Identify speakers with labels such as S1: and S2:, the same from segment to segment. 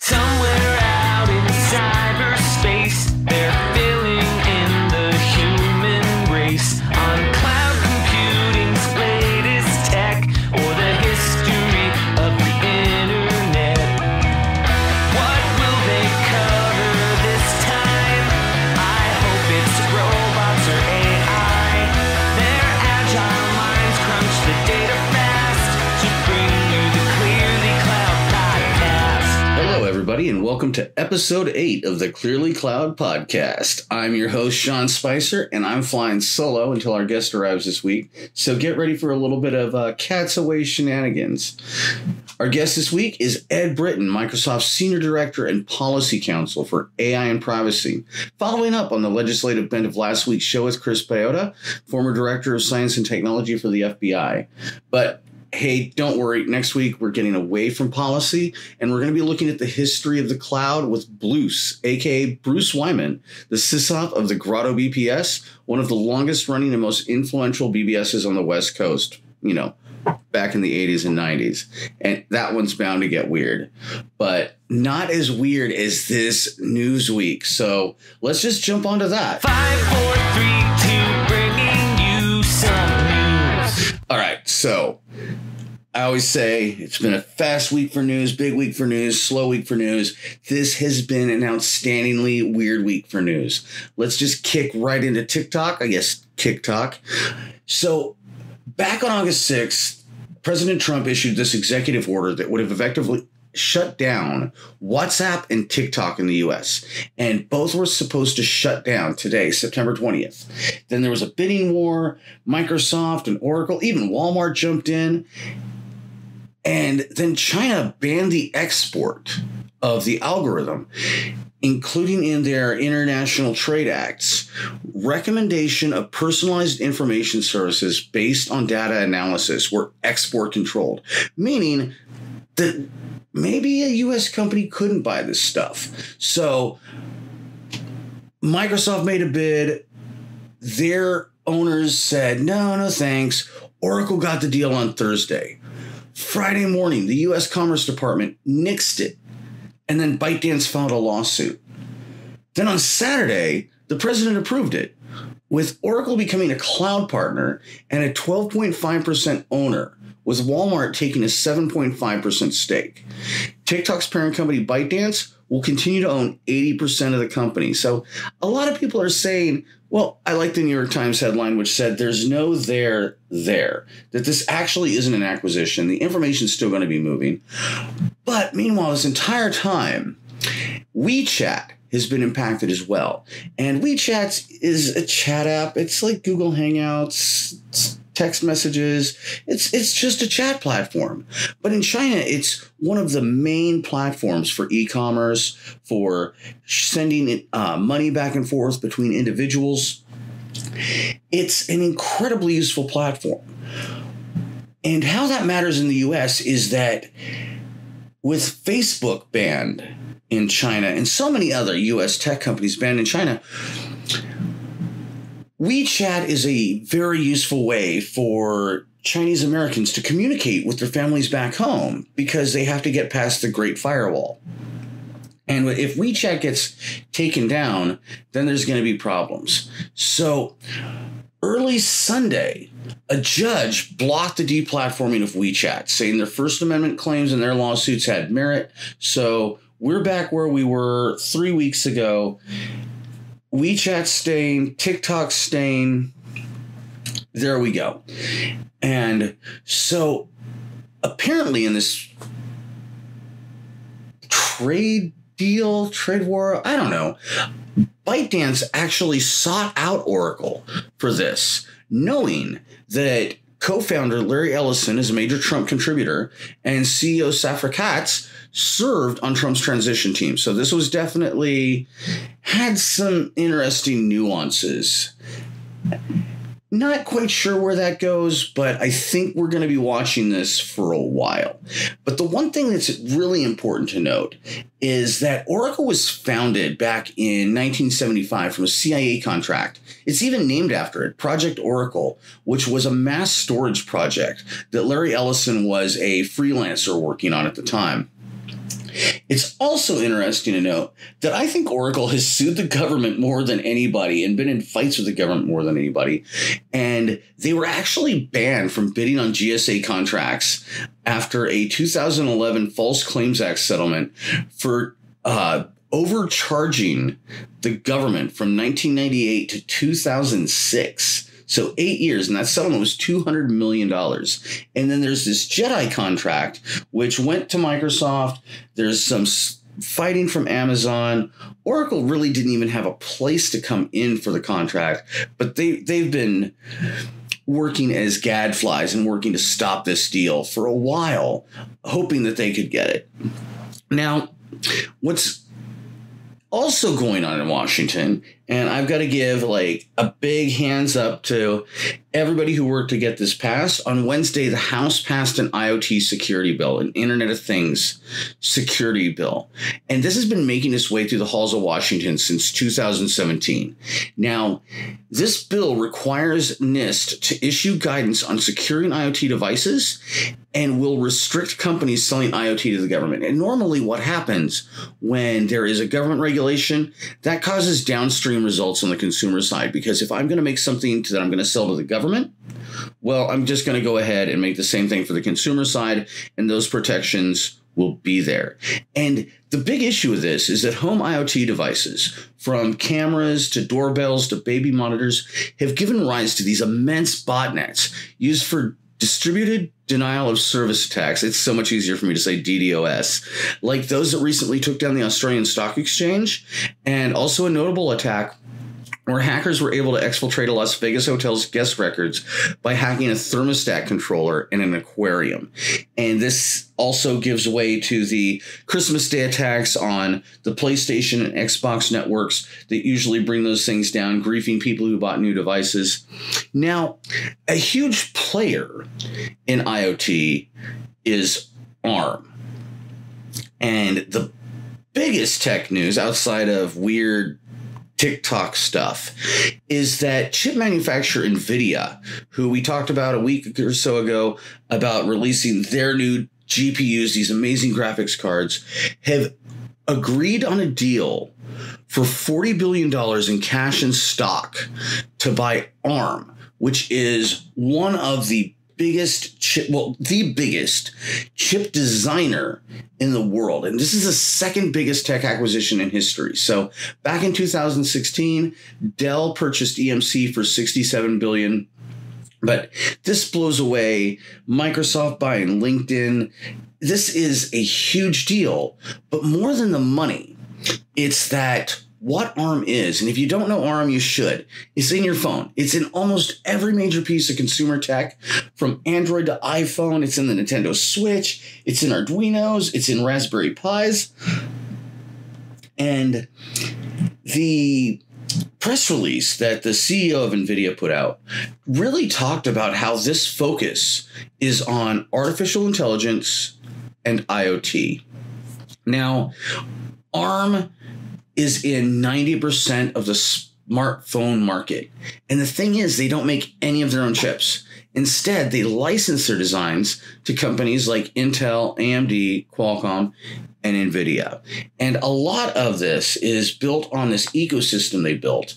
S1: Somewhere out in cyberspace, they're filling in the human race on cloud computing's latest tech or the history of the internet. What will they cover this time? I hope it's robots or AI. Their agile minds crunch the data fast to bring you the Clearly Cloud podcast.
S2: Hello, everybody, and welcome to episode 8 of the Clearly Cloud podcast. I'm your host, Sean Spicer, and I'm flying solo until our guest arrives this week. So get ready for a little bit of cats away shenanigans. Our guest this week is Ed Britan, Microsoft's Senior Director and Policy Counsel for AI and Privacy. Following up on the legislative bent of last week's show with Chris Payota, former Director of Science and Technology for the FBI. But hey, don't worry. Next week, we're getting away from policy, and we're going to be looking at the history of the cloud with Blues, a.k.a. Bruce Wyman, the sysop of the Grotto BPS, one of the longest-running and most influential BBSs on the West Coast, back in the 80s and 90s. And that one's bound to get weird, but not as weird as this news week. So let's just jump onto that.
S1: 5, 4, 3, 2, bringing you some news.
S2: All right, so I always say it's been a fast week for news, big week for news, slow week for news. This has been an outstandingly weird week for news. Let's just kick right into TikTok. So back on August 6th, President Trump issued this executive order that would have effectively shut down WhatsApp and TikTok in the U.S. And both were supposed to shut down today, September 20th. Then there was a bidding war. Microsoft and Oracle, even Walmart jumped in. And then China banned the export of the algorithm, including in their International Trade Act's recommendation of personalized information services based on data analysis were export controlled, meaning that maybe a U.S. company couldn't buy this stuff. So Microsoft made a bid. Their owners said, no thanks. Oracle got the deal on Thursday. Friday morning, the U.S. Commerce Department nixed it, and then ByteDance filed a lawsuit. Then on Saturday, the president approved it, with Oracle becoming a cloud partner and a 12.5% owner, with Walmart taking a 7.5% stake. TikTok's parent company, ByteDance, will continue to own 80% of the company. So a lot of people are saying, well, I like the New York Times headline, which said there's no there, that this actually isn't an acquisition. The information's still going to be moving. But meanwhile, this entire time, Wechat has been impacted as well. And Wechat is a chat app. It's like Google Hangouts, text messages. It's just a chat platform. But in China, it's one of the main platforms for e-commerce, for sending money back and forth between individuals. It's an incredibly useful platform. And how that matters in the US is that with Facebook banned in China and so many other US tech companies banned in China, Wechat is a very useful way for Chinese Americans to communicate with their families back home because they have to get past the Great Firewall. And if Wechat gets taken down, then there's going to be problems. So early Sunday, a judge blocked the deplatforming of Wechat, saying their First Amendment claims and their lawsuits had merit. So we're back where we were 3 weeks ago. Wechat staying, TikTok staying. There we go. And so apparently in this trade war, I don't know, ByteDance actually sought out Oracle for this, knowing that co-founder Larry Ellison is a major Trump contributor and CEO Safra Catz served on Trump's transition team. So this was definitely had some interesting nuances. Not quite sure where that goes, but I think we're going to be watching this for a while. But the one thing that's really important to note is that Oracle was founded back in 1975 from a CIA contract. It's even named after it, Project Oracle, which was a mass storage project that Larry Ellison was a freelancer working on at the time. It's also interesting to note that I think Oracle has sued the government more than anybody and been in fights with the government more than anybody. And they were actually banned from bidding on GSA contracts after a 2011 False Claims Act settlement for overcharging the government from 1998 to 2006. So 8 years, and that settlement was $200 million. And then there's this JEDI contract, which went to Microsoft. There's some fighting from Amazon. Oracle really didn't even have a place to come in for the contract, but they've been working as gadflies and working to stop this deal for a while, hoping that they could get it. Now, what's also going on in Washington, and I've got to give like a big hands up to everybody who worked to get this passed. On Wednesday, the House passed an IoT security bill, an Internet of Things security bill. And this has been making its way through the halls of Washington since 2017. Now, this bill requires NIST to issue guidance on securing IoT devices and will restrict companies selling IoT to the government. And normally what happens when there is a government regulation, that causes downstream results on the consumer side. Because if I'm going to make something that I'm going to sell to the government, well, I'm just going to go ahead and make the same thing for the consumer side, and those protections will be there. And the big issue with this is that home IoT devices, from cameras to doorbells to baby monitors, have given rise to these immense botnets used for distributed denial of service attacks. It's so much easier for me to say DDoS, like those that recently took down the Australian Stock Exchange, and also a notable attack where hackers were able to exfiltrate a Las Vegas hotel's guest records by hacking a thermostat controller in an aquarium. And this also gives way to the Christmas Day attacks on the PlayStation and Xbox networks that usually bring those things down, griefing people who bought new devices. Now, a huge player in IoT is ARM. And the biggest tech news outside of weird TikTok stuff is that chip manufacturer NVIDIA, who we talked about a week or so ago about releasing their new GPUs, these amazing graphics cards, have agreed on a deal for $40 billion in cash and stock to buy ARM, which is one of the biggest chip, well, the biggest chip designer in the world. And this is the second biggest tech acquisition in history. So back in 2016, Dell purchased EMC for $67 billion. But this blows away Microsoft buying LinkedIn. This is a huge deal. But more than the money, it's that what ARM is, and if you don't know ARM, you should. It's in your phone. It's in almost every major piece of consumer tech, from Android to iPhone. It's in the Nintendo Switch. It's in Arduinos. It's in Raspberry Pis. And the press release that the CEO of NVIDIA put out really talked about how this focus is on artificial intelligence and IoT. Now, ARM is in 90% of the smartphone market. And the thing is, they don't make any of their own chips. Instead, they license their designs to companies like Intel, AMD, Qualcomm, and NVIDIA. And a lot of this is built on this ecosystem they built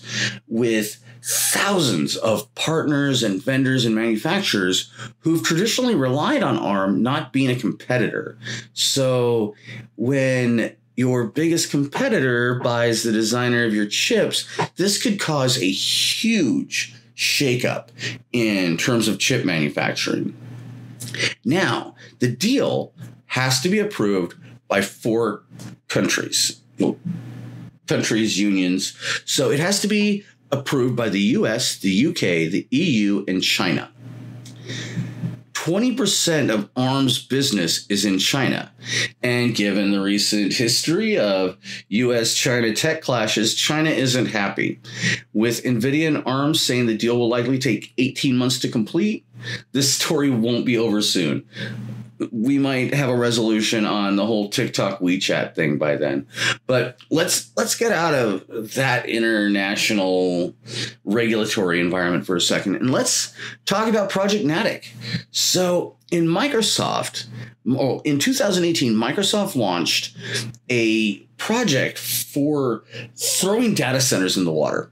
S2: with thousands of partners and vendors and manufacturers who've traditionally relied on ARM not being a competitor. So when your biggest competitor buys the designer of your chips, this could cause a huge shakeup in terms of chip manufacturing. Now, the deal has to be approved by 4 countries, unions. So it has to be approved by the US, the UK, the EU, and China. 20% of ARM's business is in China. And given the recent history of US-China tech clashes, China isn't happy. With NVIDIA and ARM saying the deal will likely take 18 months to complete, this story won't be over soon. we might have a resolution on the whole TikTok Wechat thing by then. But let's get out of that international regulatory environment for a second, and let's talk about Project Natick. So in 2018, Microsoft launched a project for throwing data centers in the water.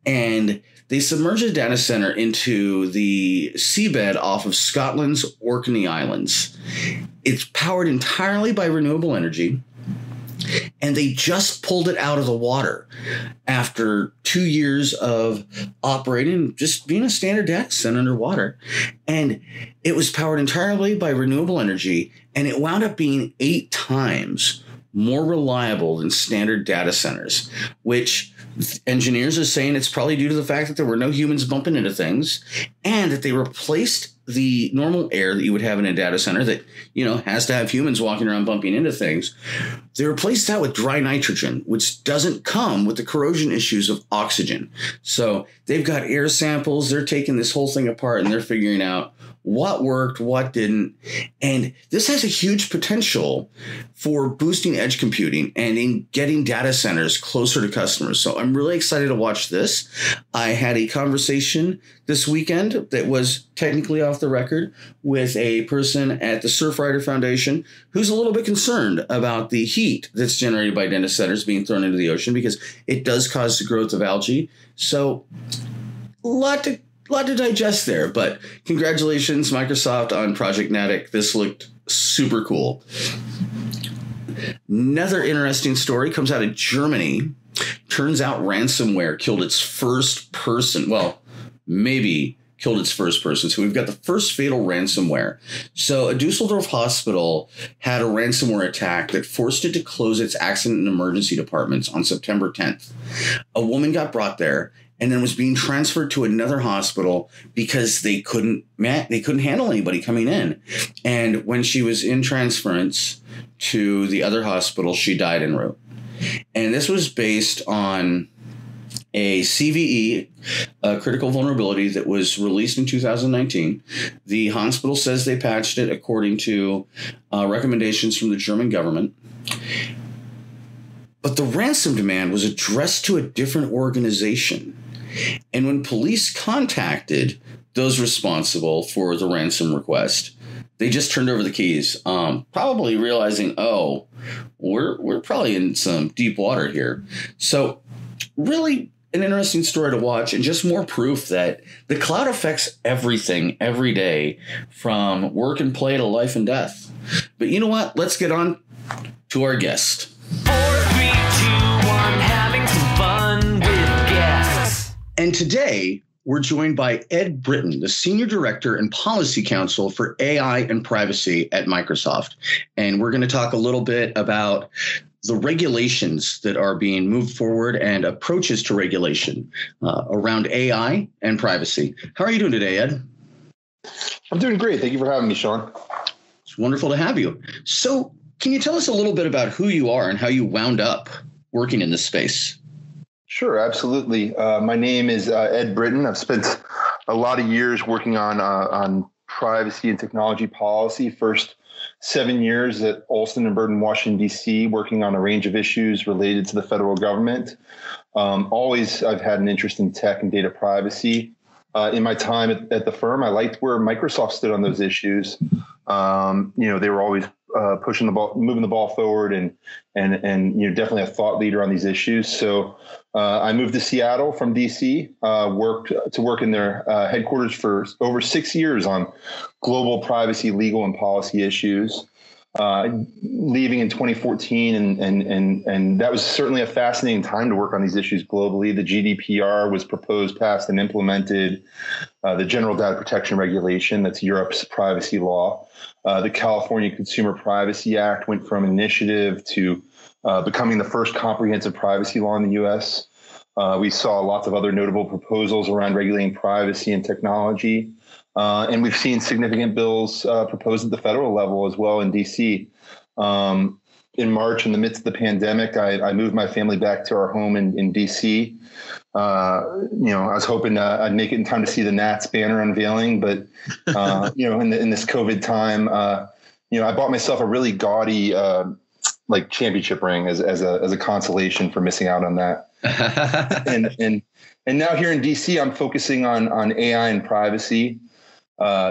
S2: And they submerged a data center into the seabed off of Scotland's Orkney Islands. It's powered entirely by renewable energy, and they just pulled it out of the water after 2 years of operating, just being a standard data center underwater. And it was powered entirely by renewable energy, and it wound up being 8 times more reliable than standard data centers, which engineers are saying it's probably due to the fact that there were no humans bumping into things, and that they replaced the normal air that you would have in a data center that, has to have humans walking around bumping into things. They replaced that with dry nitrogen, which doesn't come with the corrosion issues of oxygen. So they've got air samples. They're taking this whole thing apart, and they're figuring out what worked, what didn't. And this has a huge potential for boosting edge computing and in getting data centers closer to customers. So I'm really excited to watch this. I had a conversation this weekend that was technically off the record with a person at the Surfrider Foundation who's a little bit concerned about the heat that's generated by data centers being thrown into the ocean, because it does cause the growth of algae. So a lot to digest there, but congratulations, Microsoft, on Project Natick. This looked super cool. Another interesting story comes out of Germany. Turns out ransomware killed its first person. Well, maybe killed its first person. So we've got the first fatal ransomware. So a Dusseldorf hospital had a ransomware attack that forced it to close its accident and emergency departments on September 10th. A woman got brought there and then was being transferred to another hospital because they couldn't handle anybody coming in. And when she was in transference to the other hospital, she died en route. And this was based on a CVE, a critical vulnerability that was released in 2019. The hospital says they patched it according to recommendations from the German government. But the ransom demand was addressed to a different organization. And when police contacted those responsible for the ransom request, they just turned over the keys, probably realizing, we're probably in some deep water here. So really an interesting story to watch, and just more proof that the cloud affects everything every day, from work and play to life and death. But you know what? Let's get on to our guest.
S1: 4, 3, 2, 1, having some fun with guests.
S2: And today we're joined by Ed Britan, the Senior Director and Policy Counsel for AI and Privacy at Microsoft. And we're going to talk a little bit about the regulations that are being moved forward and approaches to regulation around AI and privacy. How are you doing today, Ed?
S3: I'm doing great. Thank you for having me, Sean.
S2: It's wonderful to have you. So can you tell us a little bit about who you are and how you wound up working in this space?
S3: Sure, absolutely. My name is Ed Britan. I've spent a lot of years working on privacy and technology policy. First 7 years at Alston & Burton, Washington, D.C., working on a range of issues related to the federal government. Always I've had an interest in tech and data privacy. In my time at the firm, I liked where Microsoft stood on those issues. They were always pushing the ball, moving the ball forward, and definitely a thought leader on these issues. So I moved to Seattle from DC, worked in their headquarters for over 6 years on global privacy, legal, and policy issues. Leaving in 2014, and that was certainly a fascinating time to work on these issues globally. The GDPR was proposed, passed, and implemented. The General Data Protection Regulation, that's Europe's privacy law. The California Consumer Privacy Act went from initiative to becoming the first comprehensive privacy law in the U.S. We saw lots of other notable proposals around regulating privacy and technology. And we've seen significant bills proposed at the federal level as well in D.C. In March, in the midst of the pandemic, I moved my family back to our home in D.C. I was hoping I'd make it in time to see the Nats banner unveiling, but in this COVID time, I bought myself a really gaudy like championship ring as a consolation for missing out on that. and now here in DC, I'm focusing on AI and privacy.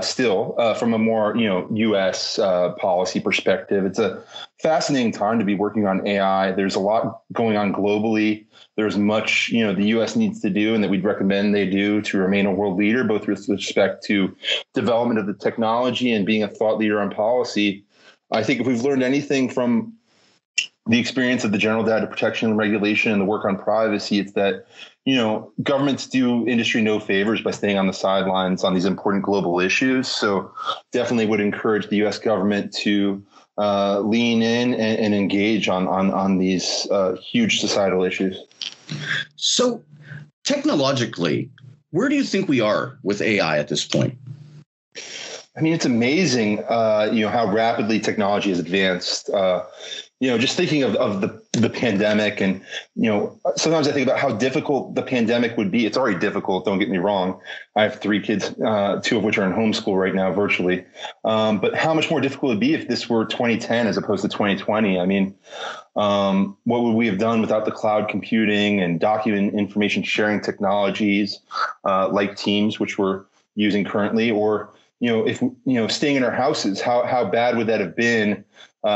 S3: Still, from a more U.S. policy perspective, it's a fascinating time to be working on AI. There's a lot going on globally. There's much the U.S. needs to do, and that we'd recommend they do to remain a world leader, both with respect to development of the technology and being a thought leader on policy. I think if we've learned anything from the experience of the General Data Protection and Regulation and the work on privacy, it's that governments do industry no favors by staying on the sidelines on these important global issues. So definitely would encourage the U.S. government to lean in and engage on these huge societal issues.
S2: So technologically, where do you think we are with AI at this point?
S3: I mean, it's amazing, how rapidly technology has advanced. Just thinking of the pandemic, and sometimes I think about how difficult the pandemic would be. It's already difficult, don't get me wrong. I have 3 kids, 2 of which are in homeschool right now virtually. But how much more difficult it would be if this were 2010 as opposed to 2020? I mean, what would we have done without the cloud computing and document information sharing technologies like Teams, which we're using currently, or if staying in our houses, how bad would that have been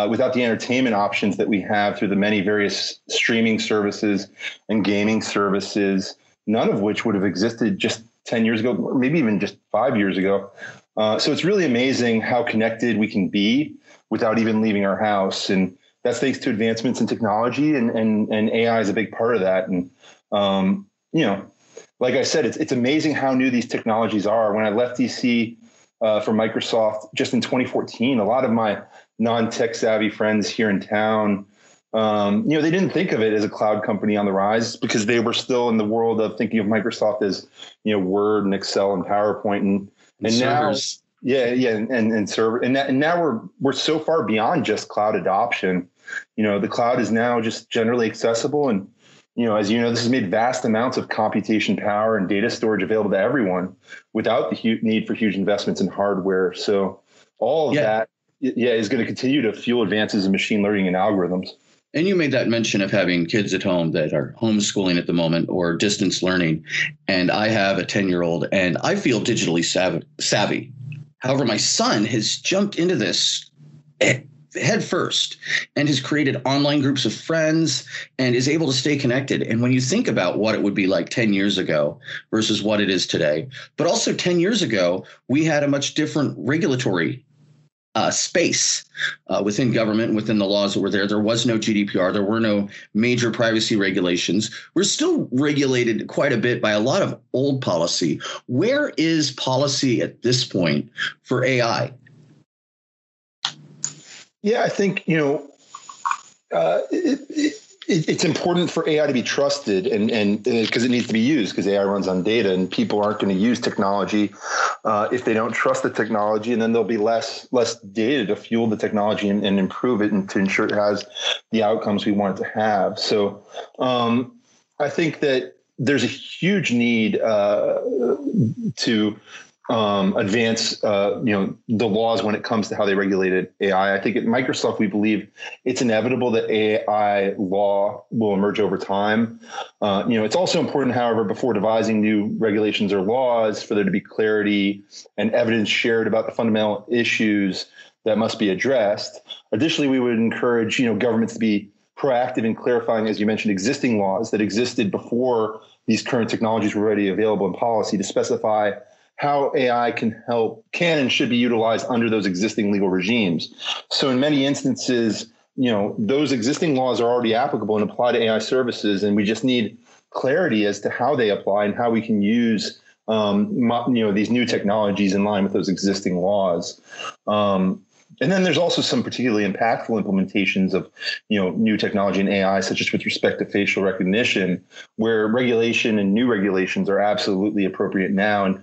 S3: without the entertainment options that we have through the many various streaming services and gaming services, none of which would have existed just 10 years ago, or maybe even just 5 years ago. So it's really amazing how connected we can be without even leaving our house. And that's thanks to advancements in technology, and AI is a big part of that. And, like I said, it's amazing how new these technologies are. When I left DC for Microsoft just in 2014, a lot of my non-tech savvy friends here in town, they didn't think of it as a cloud company on the rise because they were still in the world of thinking of Microsoft as, Word and Excel and PowerPoint and servers. Now, and server. And now we're so far beyond just cloud adoption. The cloud is now just generally accessible. And, as this has made vast amounts of computation power and data storage available to everyone without the need for huge investments in hardware. So all of that, is going to continue to fuel advances in machine learning and algorithms.
S2: And you made that mention of having kids at home that are homeschooling at the moment or distance learning. And I have a 10-year-old and I feel digitally savvy. However, my son has jumped into this head first and has created online groups of friends and is able to stay connected. And when you think about what it would be like 10 years ago versus what it is today, but also 10 years ago, we had a much different regulatory space within government and within the laws that were there. There was no GDPR. There were no major privacy regulations. We're still regulated quite a bit by a lot of old policy. Where is policy at this point for AI?
S3: Yeah, I think, it's important for AI to be trusted and because it needs to be used because AI runs on data and people aren't going to use technology if they don't trust the technology, and then there'll be less data to fuel the technology and improve it and to ensure it has the outcomes we want it to have. So I think that there's a huge need to advance, the laws when it comes to how they regulated AI. I think at Microsoft, we believe it's inevitable that AI law will emerge over time. It's also important, however, before devising new regulations or laws, for there to be clarity and evidence shared about the fundamental issues that must be addressed. Additionally, we would encourage, governments to be proactive in clarifying, as you mentioned, existing laws that existed before these current technologies were already available in policy to specify how AI can and should be utilized under those existing legal regimes. So in many instances, those existing laws are already applicable and apply to AI services, and we just need clarity as to how they apply and how we can use, these new technologies in line with those existing laws. And then there's also some particularly impactful implementations of, new technology in AI, such as with respect to facial recognition, where regulation and new regulations are absolutely appropriate now. And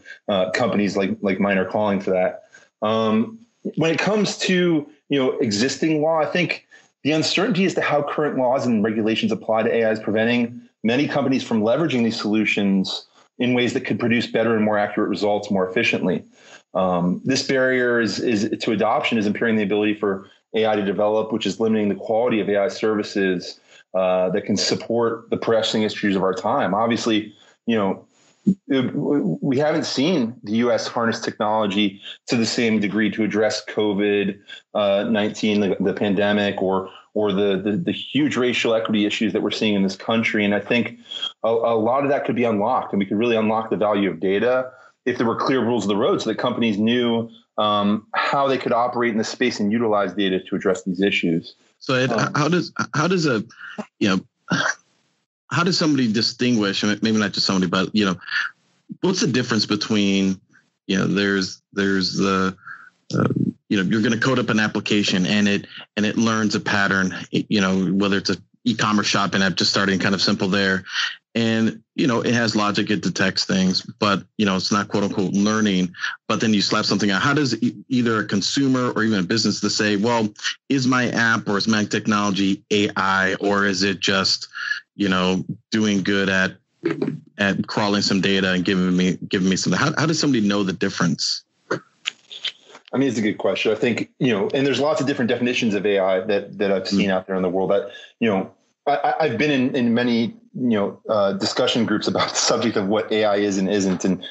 S3: companies like mine are calling for that. When it comes to, existing law, I think the uncertainty as to how current laws and regulations apply to AI is preventing many companies from leveraging these solutions in ways that could produce better and more accurate results more efficiently. This barrier is to adoption is impairing the ability for AI to develop, which is limiting the quality of AI services that can support the pressing issues of our time. Obviously, we haven't seen the U.S. harness technology to the same degree to address COVID-19, the pandemic, or the huge racial equity issues that we're seeing in this country. And I think a lot of that could be unlocked, and we could really unlock the value of data if there were clear rules of the road so that companies knew how they could operate in the space and utilize data to address these issues. So
S4: Ed, how does somebody distinguish, maybe not just somebody, but, what's the difference between, there's the, you're going to code up an application and it learns a pattern, whether it's an e-commerce shopping app, just starting kind of simple there. And, it has logic, it detects things, but, it's not quote unquote learning. But then you slap something out. How does either a consumer or even a business to say, well, is my app or is my technology AI, or is it just, doing good at crawling some data and giving me something? How does somebody know the difference?
S3: I mean, it's a good question. I think, and there's lots of different definitions of AI that I've seen out there in the world that, I've been in many, discussion groups about the subject of what AI is and isn't. And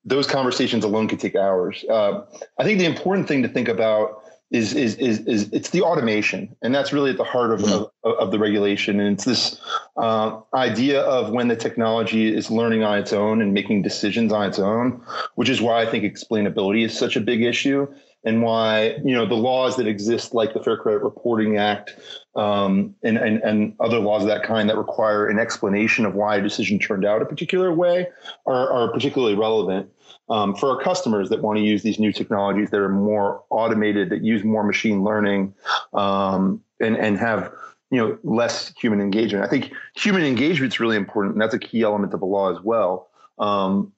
S3: those conversations alone could take hours. I think the important thing to think about is it's the automation. And that's really at the heart of the regulation. And it's this idea of when the technology is learning on its own and making decisions on its own, which is why I think explainability is such a big issue. And why, the laws that exist, like the Fair Credit Reporting Act, and other laws of that kind that require an explanation of why a decision turned out a particular way are particularly relevant for our customers that want to use these new technologies that are more automated, that use more machine learning, and have less human engagement. I think human engagement is really important, and that's a key element of the law as well. To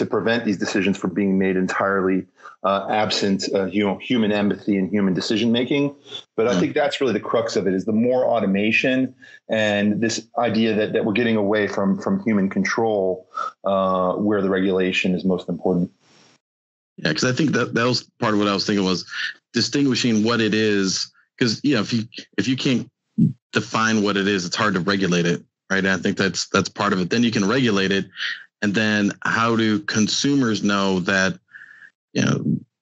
S3: prevent these decisions from being made entirely absent human empathy and human decision making. But I think that's really the crux of it, is the more automation and this idea that we're getting away from human control, where the regulation is most important.
S4: Yeah, because I think that was part of what I was thinking, was distinguishing what it is. Because if you can't define what it is, it's hard to regulate it, right? And I think that's part of it. Then you can regulate it. And then how do consumers know that,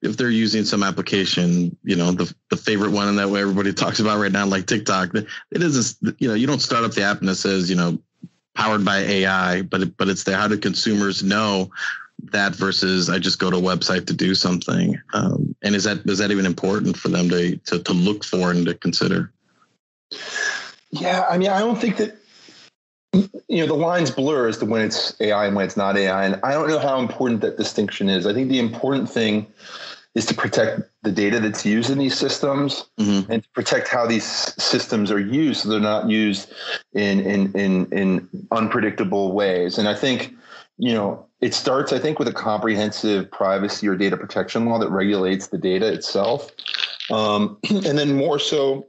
S4: if they're using some application, the favorite one, and that way everybody talks about right now, like TikTok, it is, you don't start up the app and it says, powered by AI, but it's there. How do consumers know that versus I just go to a website to do something? And is that even important for them to look for and to consider?
S3: Yeah, I mean, I don't think that, the lines blur as to when it's AI and when it's not AI. And I don't know how important that distinction is. I think the important thing is to protect the data that's used in these systems, and to protect how these systems are used so they're not used in unpredictable ways. And I think, it starts, with a comprehensive privacy or data protection law that regulates the data itself. And then more so,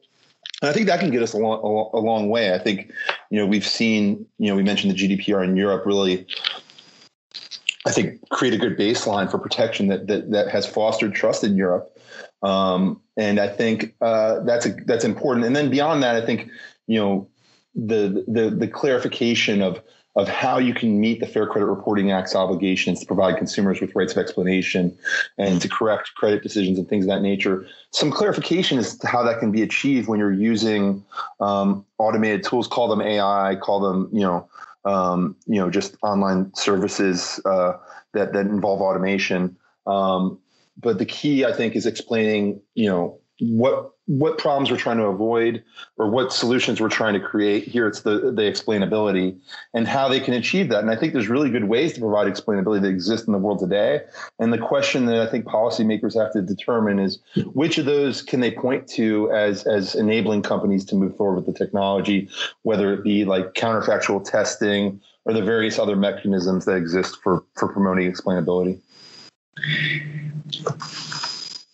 S3: and I think that can get us a long way. I think, we've seen, we mentioned the GDPR in Europe really, I think, create a good baseline for protection that has fostered trust in Europe. And I think that's important. And then beyond that, I think, the clarification of how you can meet the Fair Credit Reporting Act's obligations to provide consumers with rights of explanation and to correct credit decisions and things of that nature. Some clarification as to how that can be achieved when you're using automated tools, call them AI, call them, just online services that involve automation. But the key, I think, is explaining, what problems we're trying to avoid or what solutions we're trying to create. Here it's the explainability and how they can achieve that. And I think there's really good ways to provide explainability that exist in the world today. And the question that I think policymakers have to determine is which of those can they point to as enabling companies to move forward with the technology, whether it be like counterfactual testing or the various other mechanisms that exist for promoting explainability.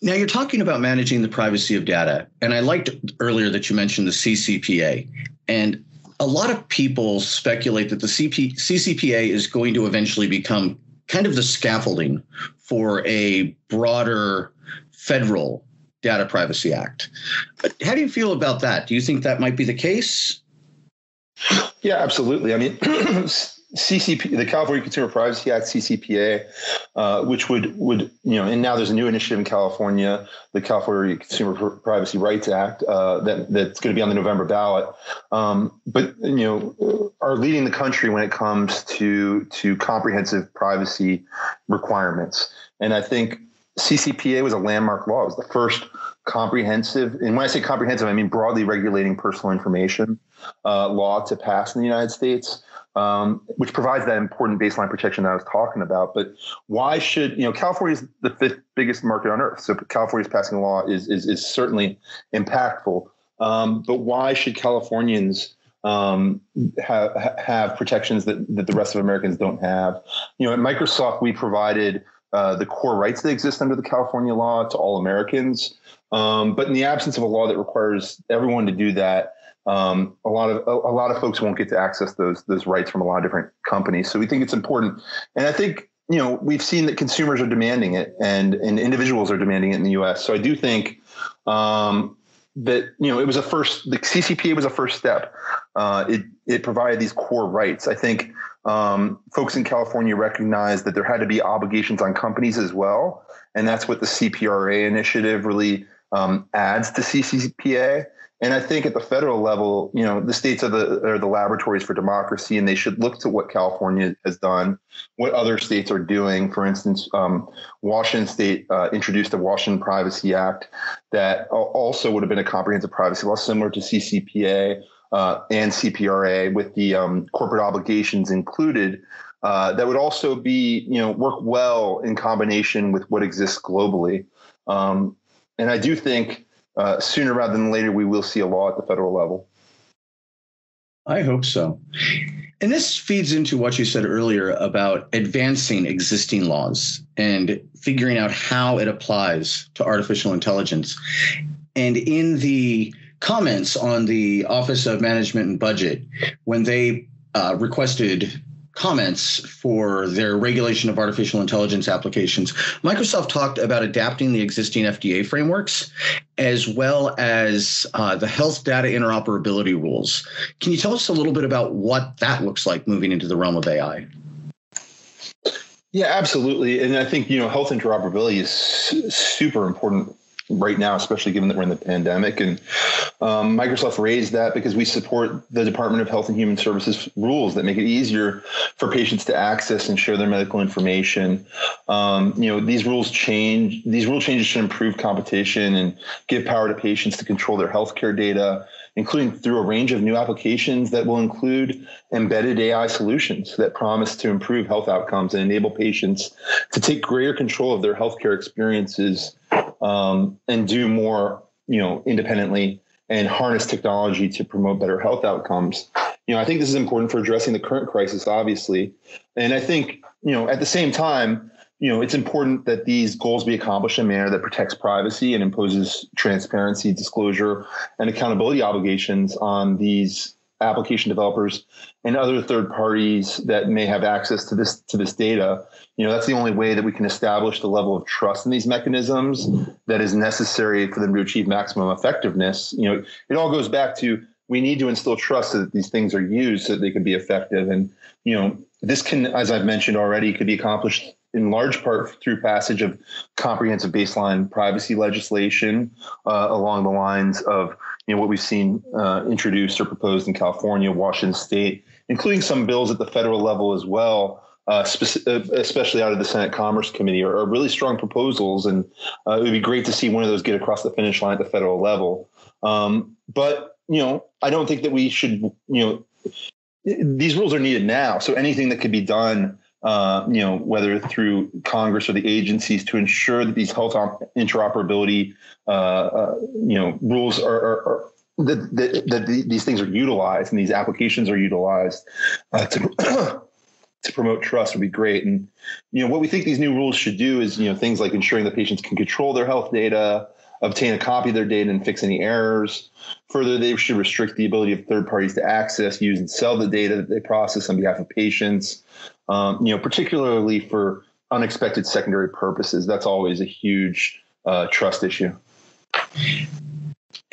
S2: Now, you're talking about managing the privacy of data, and I liked earlier that you mentioned the CCPA. And a lot of people speculate that the CCPA is going to eventually become kind of the scaffolding for a broader federal Data Privacy Act. How do you feel about that? Do you think that might be the case?
S3: Yeah, absolutely. I mean, CCP, the California Consumer Privacy Act, CCPA, which would and now there's a new initiative in California, the California Consumer Privacy Rights Act, that's going to be on the November ballot. But are leading the country when it comes to comprehensive privacy requirements. And I think CCPA was a landmark law. It was the first comprehensive, and when I say comprehensive, I mean broadly regulating personal information law to pass in the United States, which provides that important baseline protection that I was talking about. But why should, California is the fifth biggest market on earth. So California's passing a law is certainly impactful. But why should Californians have protections that the rest of Americans don't have? At Microsoft, we provided the core rights that exist under the California law to all Americans. But in the absence of a law that requires everyone to do that, a lot of folks won't get to access those rights from a lot of different companies. So we think it's important. And I think, we've seen that consumers are demanding it and individuals are demanding it in the US. So I do think that, it was the CCPA was a first step. It provided these core rights. I think folks in California recognized that there had to be obligations on companies as well. And that's what the CPRA initiative really adds to CCPA. And I think at the federal level, the states are the laboratories for democracy, and they should look to what California has done, what other states are doing. For instance, Washington State introduced the Washington Privacy Act that also would have been a comprehensive privacy law similar to CCPA and CPRA, with the corporate obligations included. That would also be, work well in combination with what exists globally. And I do think sooner rather than later, we will see a law at the federal level.
S2: I hope so. And this feeds into what you said earlier about advancing existing laws and figuring out how it applies to artificial intelligence. And in the comments on the Office of Management and Budget, when they requested comments for their regulation of artificial intelligence applications, Microsoft talked about adapting the existing FDA frameworks as well as the health data interoperability rules. Can you tell us a little bit about what that looks like moving into the realm of AI?
S3: Yeah, absolutely. And I think, health interoperability is super important right now, especially given that we're in the pandemic. And Microsoft raised that because we support the Department of Health and Human Services rules that make it easier for patients to access and share their medical information. These rule changes should improve competition and give power to patients to control their healthcare data, including through a range of new applications that will include embedded AI solutions that promise to improve health outcomes and enable patients to take greater control of their healthcare experiences and do more, independently and harness technology to promote better health outcomes. I think this is important for addressing the current crisis, obviously. And I think, at the same time, it's important that these goals be accomplished in a manner that protects privacy and imposes transparency, disclosure, and accountability obligations on these application developers and other third parties that may have access to this data. That's the only way that we can establish the level of trust in these mechanisms that is necessary for them to achieve maximum effectiveness. It all goes back to, we need to instill trust so that these things are used so that they can be effective. And, this can, as I've mentioned already, could be accomplished in large part through passage of comprehensive baseline privacy legislation along the lines of what we've seen introduced or proposed in California, Washington State, including some bills at the federal level as well, especially out of the Senate Commerce Committee, are really strong proposals. And it would be great to see one of those get across the finish line at the federal level. But I don't think that we should, these rules are needed now. So anything that could be done, whether through Congress or the agencies, to ensure that these health interoperability, rules are that these things are utilized and these applications are utilized to promote trust would be great. And, what we think these new rules should do is, things like ensuring that patients can control their health data, obtain a copy of their data and fix any errors. Further, they should restrict the ability of third parties to access, use, and sell the data that they process on behalf of patients. particularly for unexpected secondary purposes. That's always a huge trust issue.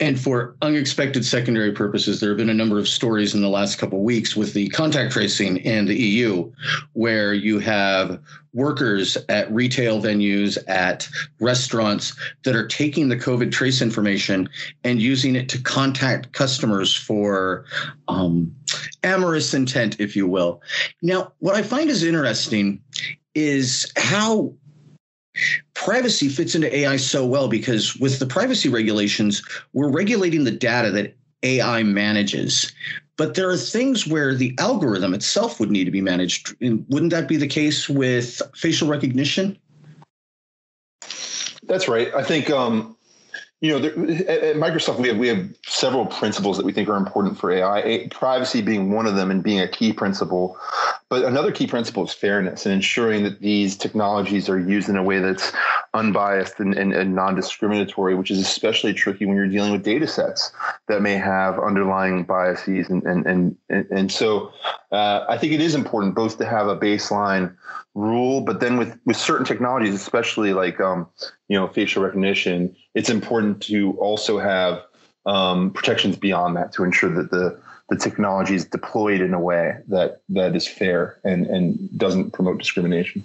S2: And for unexpected secondary purposes, there have been a number of stories in the last couple of weeks with the contact tracing in the EU, where you have workers at retail venues, at restaurants that are taking the COVID trace information and using it to contact customers for amorous intent, if you will. Now, what I find is interesting is how privacy fits into AI so well, because with the privacy regulations, we're regulating the data that AI manages. But there are things where the algorithm itself would need to be managed. And wouldn't that be the case with facial recognition?
S3: That's right. I think, at Microsoft, we have several principles that we think are important for AI, privacy being one of them and being a key principle. But another key principle is fairness and ensuring that these technologies are used in a way that's unbiased and non-discriminatory, which is especially tricky when you're dealing with data sets that may have underlying biases. And so I think it is important both to have a baseline rule, but then with certain technologies, especially like facial recognition, it's important to also have protections beyond that to ensure that the technology is deployed in a way that is fair and doesn't promote discrimination.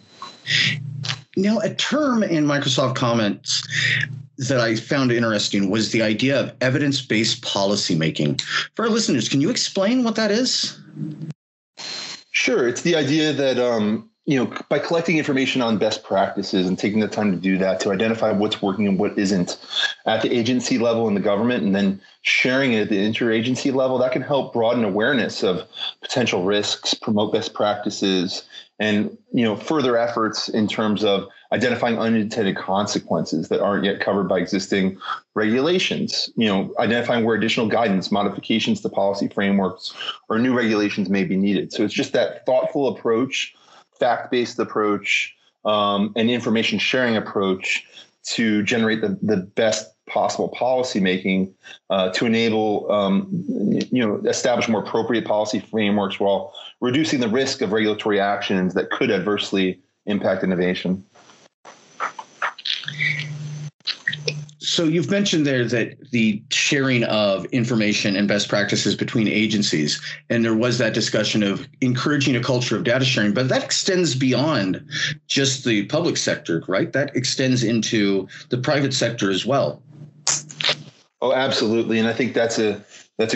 S2: Now, a term in Microsoft comments that I found interesting was the idea of evidence-based policymaking. For our listeners, can you explain what that is?
S3: Sure. It's the idea that by collecting information on best practices and taking the time to do that, to identify what's working and what isn't at the agency level in the government, and then sharing it at the interagency level, that can help broaden awareness of potential risks, promote best practices, and further efforts in terms of identifying unintended consequences that aren't yet covered by existing regulations, identifying where additional guidance, modifications to policy frameworks, or new regulations may be needed. So it's just that thoughtful approach, fact-based approach, and information sharing approach to generate the best possible policy making to enable, establish more appropriate policy frameworks while reducing the risk of regulatory actions that could adversely impact innovation.
S2: So you've mentioned there that the sharing of information and best practices between agencies, and there was that discussion of encouraging a culture of data sharing, but that extends beyond just the public sector, right? That extends into the private sector as well.
S3: Oh, absolutely. And I think that's a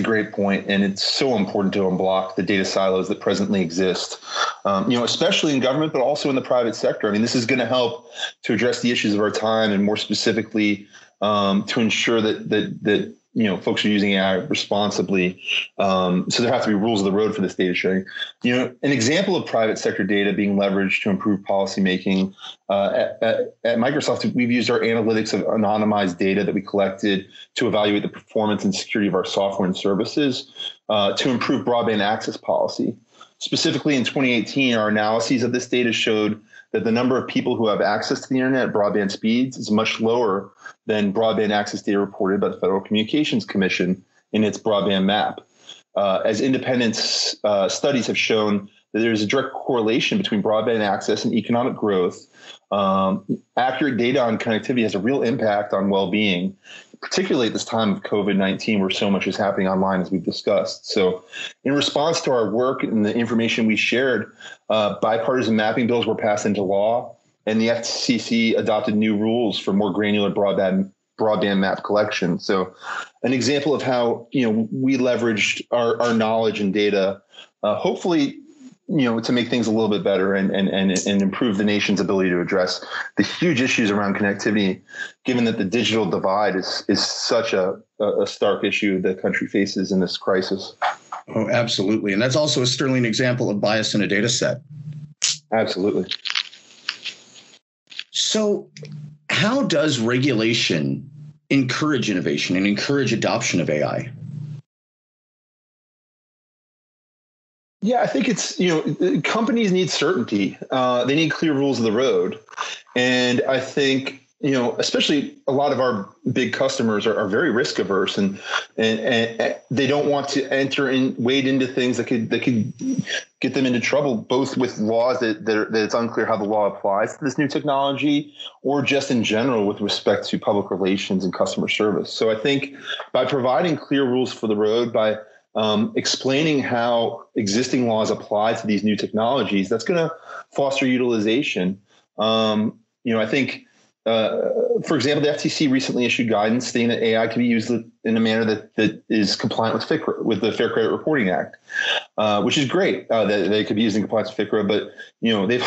S3: great point. And it's so important to unblock the data silos that presently exist, especially in government, but also in the private sector. I mean, this is going to help to address the issues of our time, and more specifically, to ensure that folks are using AI responsibly. So there have to be rules of the road for this data sharing. An example of private sector data being leveraged to improve policymaking at Microsoft, we've used our analytics of anonymized data that we collected to evaluate the performance and security of our software and services to improve broadband access policy. Specifically in 2018, our analyses of this data showed that the number of people who have access to the internet at broadband speeds is much lower than broadband access data reported by the Federal Communications Commission in its broadband map. As independent studies have shown that there's a direct correlation between broadband access and economic growth. Accurate data on connectivity has a real impact on well-being, particularly at this time of COVID-19, where so much is happening online, as we've discussed. So in response to our work and the information we shared, bipartisan mapping bills were passed into law, and the FCC adopted new rules for more granular broadband map collection. So an example of how we leveraged our knowledge and data, hopefully, to make things a little bit better and improve the nation's ability to address the huge issues around connectivity, given that the digital divide is such a stark issue the country faces in this crisis.
S2: Oh, absolutely. And that's also a sterling example of bias in a data set.
S3: Absolutely.
S2: So how does regulation encourage innovation and encourage adoption of AI?
S3: Yeah, I think it's, companies need certainty. They need clear rules of the road. And I think, especially a lot of our big customers are very risk averse, and they don't want to wade into things that could get them into trouble, both with laws that it's unclear how the law applies to this new technology, or just in general with respect to public relations and customer service. So I think by providing clear rules for the road, by explaining how existing laws apply to these new technologies, that's going to foster utilization. I think, for example, the FTC recently issued guidance stating that AI can be used in a manner that is compliant with FCRA, with the Fair Credit Reporting Act, which is great that they could be used in compliance with FCRA. But they've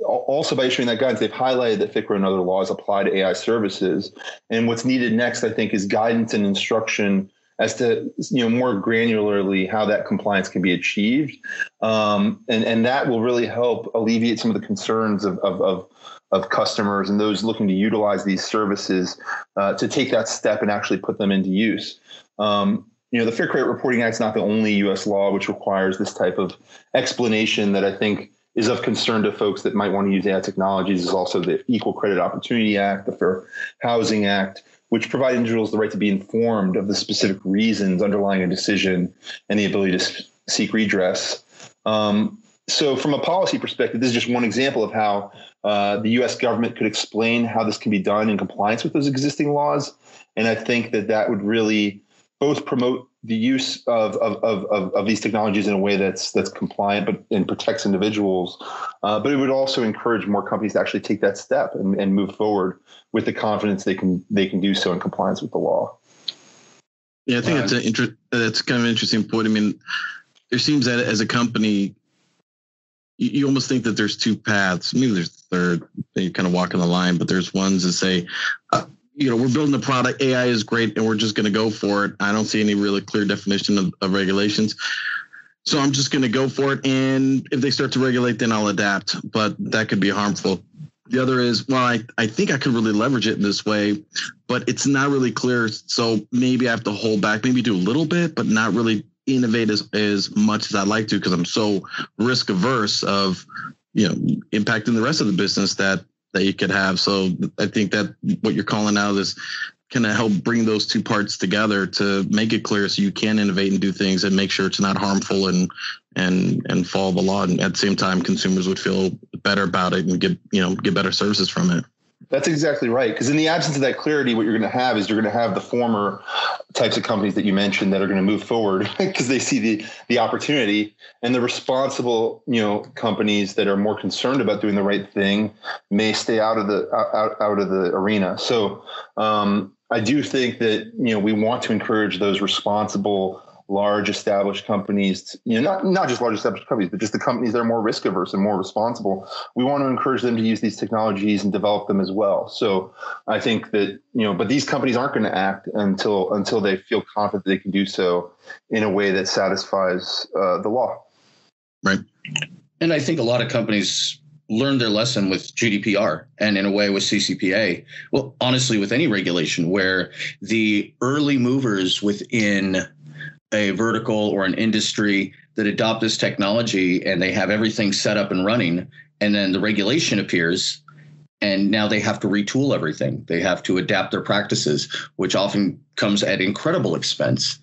S3: also, by issuing that guidance, they've highlighted that FCRA and other laws apply to AI services. And what's needed next, I think, is guidance and instruction as to more granularly how that compliance can be achieved, and that will really help alleviate some of the concerns of customers and those looking to utilize these services to take that step and actually put them into use. The Fair Credit Reporting Act is not the only U.S. law which requires this type of explanation that I think is of concern to folks that might want to use AI technologies. Is also the Equal Credit Opportunity Act, the Fair Housing Act, which provide individuals the right to be informed of the specific reasons underlying a decision and the ability to seek redress. So from a policy perspective, this is just one example of how the U.S. government could explain how this can be done in compliance with those existing laws. And I think that would really both promote the use of these technologies in a way that's compliant and protects individuals, but it would also encourage more companies to actually take that step and move forward with the confidence they can do so in compliance with the law.
S4: Yeah, I think that's kind of an interesting point. I mean, there seems that as a company, you almost think that there's two paths. Maybe there's a third. You kind of walk on the line, but there's ones that say, we're building a product, AI is great, and we're just going to go for it. I don't see any really clear definition of regulations. So I'm just going to go for it. And if they start to regulate, then I'll adapt. But that could be harmful. The other is, well, I think I could really leverage it in this way, but it's not really clear. So maybe I have to hold back, maybe do a little bit, but not really innovate as much as I'd like to, because I'm so risk averse of, impacting the rest of the business that you could have. So I think that what you're calling out is kind of help bring those two parts together to make it clear so you can innovate and do things and make sure it's not harmful and follow the law. And at the same time, consumers would feel better about it and get better services from it.
S3: That's exactly right. Because in the absence of that clarity, what you're going to have is you're going to have the former types of companies that you mentioned that are going to move forward because they see the opportunity, and the responsible, companies that are more concerned about doing the right thing may stay out of the arena. So I do think that, we want to encourage those responsible, large established companies, not just large established companies, but just the companies that are more risk averse and more responsible. We want to encourage them to use these technologies and develop them as well. So I think that, but these companies aren't going to act until they feel confident they can do so in a way that satisfies the law.
S4: Right.
S2: And I think a lot of companies learned their lesson with GDPR and in a way with CCPA. Well, honestly, with any regulation where the early movers within a vertical or an industry that adopt this technology and they have everything set up and running, and then the regulation appears and now they have to retool everything. They have to adapt their practices, which often comes at incredible expense.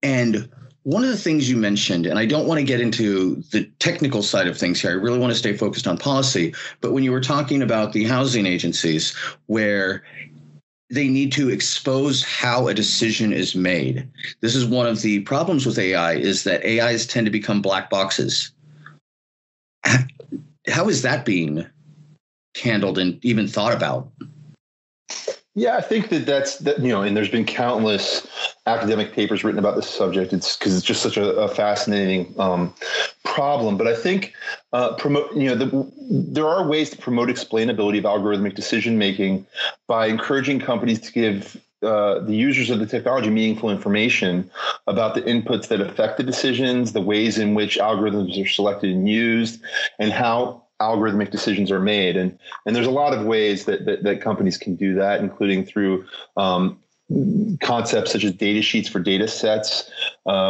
S2: And one of the things you mentioned, and I don't want to get into the technical side of things here, I really want to stay focused on policy, but when you were talking about the housing agencies where they need to expose how a decision is made. This is one of the problems with AI, is that AIs tend to become black boxes. How is that being handled and even thought about?
S3: Yeah, I think that's and there's been countless academic papers written about this subject. It's because it's just such a fascinating problem. But I think there are ways to promote explainability of algorithmic decision making by encouraging companies to give the users of the technology meaningful information about the inputs that affect the decisions, the ways in which algorithms are selected and used, and how algorithmic decisions are made. And there's a lot of ways that companies can do that, including through concepts such as data sheets for data sets,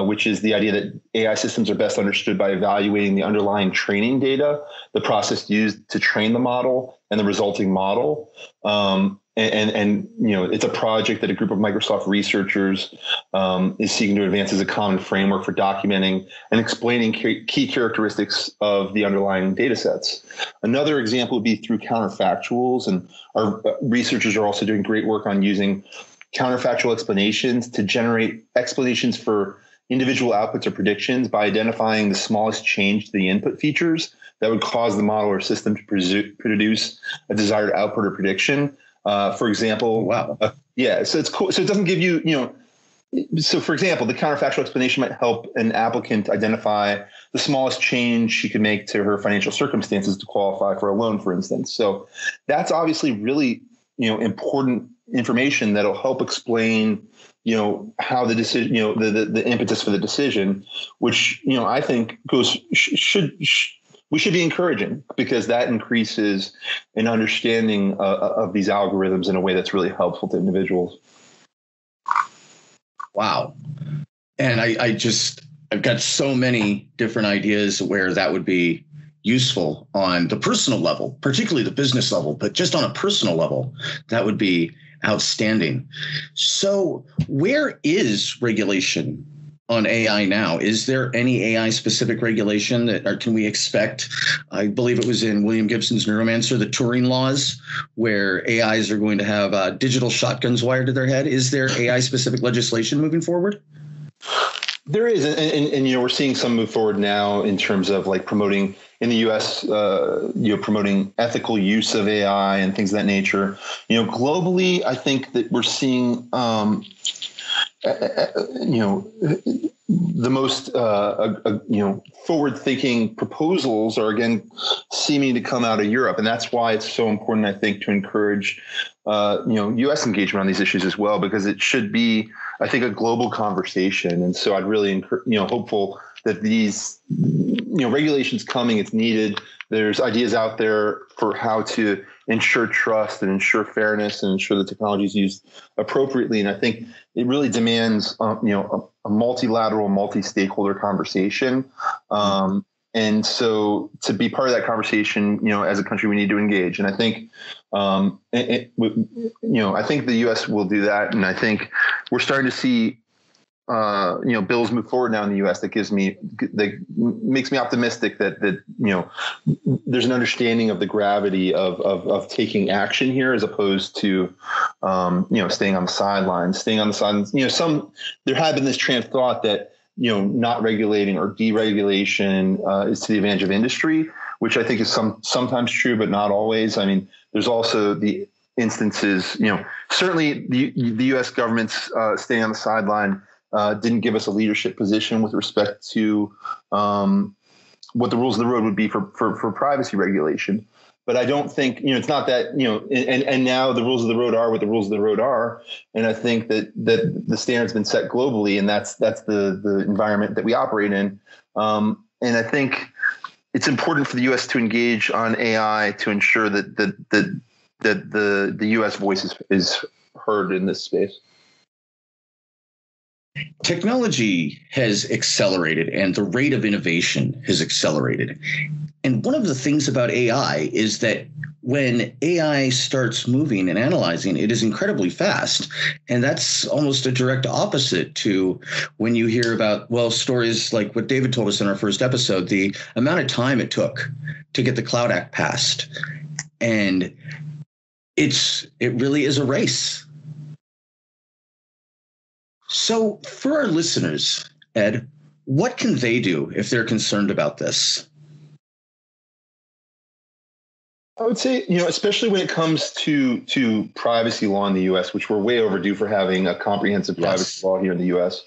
S3: which is the idea that AI systems are best understood by evaluating the underlying training data, the process used to train the model, and the resulting model. And it's a project that a group of Microsoft researchers is seeking to advance as a common framework for documenting and explaining key characteristics of the underlying data sets. Another example would be through counterfactuals, and our researchers are also doing great work on using counterfactual explanations to generate explanations for individual outputs or predictions by identifying the smallest change to the input features that would cause the model or system to produce a desired output or prediction. For example,
S2: wow.
S3: So it's cool. So it doesn't give you, so for example, the counterfactual explanation might help an applicant identify the smallest change she could make to her financial circumstances to qualify for a loan, for instance. So that's obviously really, important information that'll help explain, how the decision, the impetus for the decision, which, I think we should be encouraging, because that increases an understanding of these algorithms in a way that's really helpful to individuals.
S2: Wow. And I've got so many different ideas where that would be useful on the personal level, particularly the business level, but just on a personal level, that would be outstanding. So where is regulation on AI now? Is there any AI specific regulation or can we expect? I believe it was in William Gibson's Neuromancer, the Turing laws, where AIs are going to have digital shotguns wired to their head. Is there AI specific legislation moving forward?
S3: There is, and we're seeing some move forward now in terms of like promoting in the U.S. Promoting ethical use of AI and things of that nature. Globally, I think that we're seeing the most forward-thinking proposals are again seeming to come out of Europe, and that's why it's so important, I think, to encourage U.S. engagement on these issues as well, because it should be, I think, a global conversation. And so I'd really hopeful that these regulations coming. It's needed. There's ideas out there for how to ensure trust and ensure fairness and ensure the technology is used appropriately. And I think it really demands, a multilateral, multi-stakeholder conversation. And so to be part of that conversation, as a country, we need to engage. And I think, I think the U.S. will do that. And I think we're starting to see, bills move forward now in the U.S. that makes me optimistic that there's an understanding of the gravity of taking action here, as opposed to, staying on the sidelines. There had been this train of thought that, not regulating or deregulation is to the advantage of industry, which I think is sometimes true, but not always. I mean, there's also the instances, certainly the U.S. government's staying on the sideline didn't give us a leadership position with respect to what the rules of the road would be for privacy regulation. But I don't think, it's not that, and now the rules of the road are what the rules of the road are. And I think that the standard's been set globally, and that's the environment that we operate in. And I think it's important for the U.S. to engage on AI to ensure that the U.S. voice is heard in this space.
S2: Technology has accelerated and the rate of innovation has accelerated. And one of the things about AI is that when AI starts moving and analyzing, it is incredibly fast. And that's almost a direct opposite to when you hear about, stories like what David told us in our first episode, the amount of time it took to get the Cloud Act passed. And it really is a race. So for our listeners, Ed, what can they do if they're concerned about this?
S3: I would say, especially when it comes to privacy law in the U.S., which we're way overdue for having a comprehensive privacy law here in the U.S.,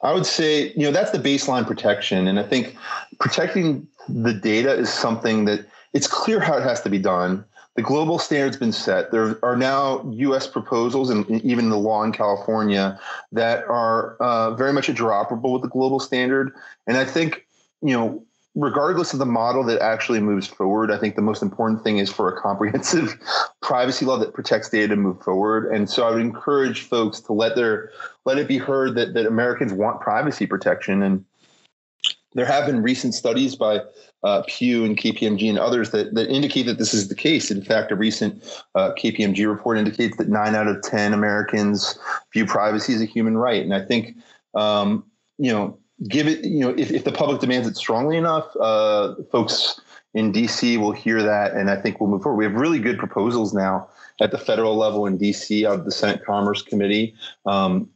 S3: I would say, that's the baseline protection. And I think protecting the data is something that it's clear how it has to be done. The global standard's been set. There are now U.S. proposals and even the law in California that are very much interoperable with the global standard. And I think, regardless of the model that actually moves forward, I think the most important thing is for a comprehensive privacy law that protects data to move forward. And so I would encourage folks to let it be heard that Americans want privacy protection. And there have been recent studies by Pew and KPMG and others that indicate that this is the case. In fact, a recent KPMG report indicates that 9 out of 10 Americans view privacy as a human right. And I think, give it, if the public demands it strongly enough, folks in DC will hear that, and I think we'll move forward. We have really good proposals now at the federal level in DC out of the Senate Commerce Committee from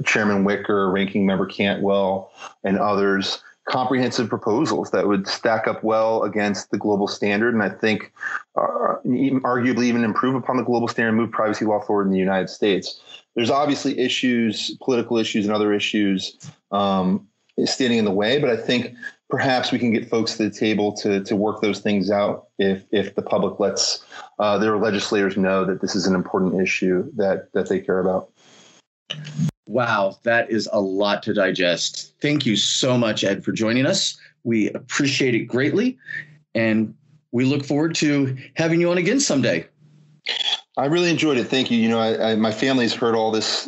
S3: Chairman Wicker, Ranking Member Cantwell, and others. Comprehensive proposals that would stack up well against the global standard, and I think arguably even improve upon the global standard and move privacy law forward in the United States. There's obviously issues, political issues and other issues standing in the way, but I think perhaps we can get folks to the table to work those things out if the public lets their legislators know that this is an important issue that they care about.
S2: Wow, that is a lot to digest. Thank you so much, Ed, for joining us. We appreciate it greatly, and we look forward to having you on again someday.
S3: I really enjoyed it. Thank you. My family's heard all this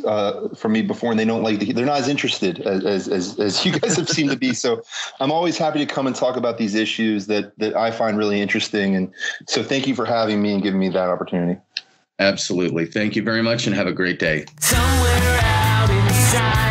S3: from me before, and they don't like they're not as interested as you guys have seemed to be. So I'm always happy to come and talk about these issues that I find really interesting. And so thank you for having me and giving me that opportunity.
S2: Absolutely. Thank you very much, and have a great day.
S1: Somewhere out inside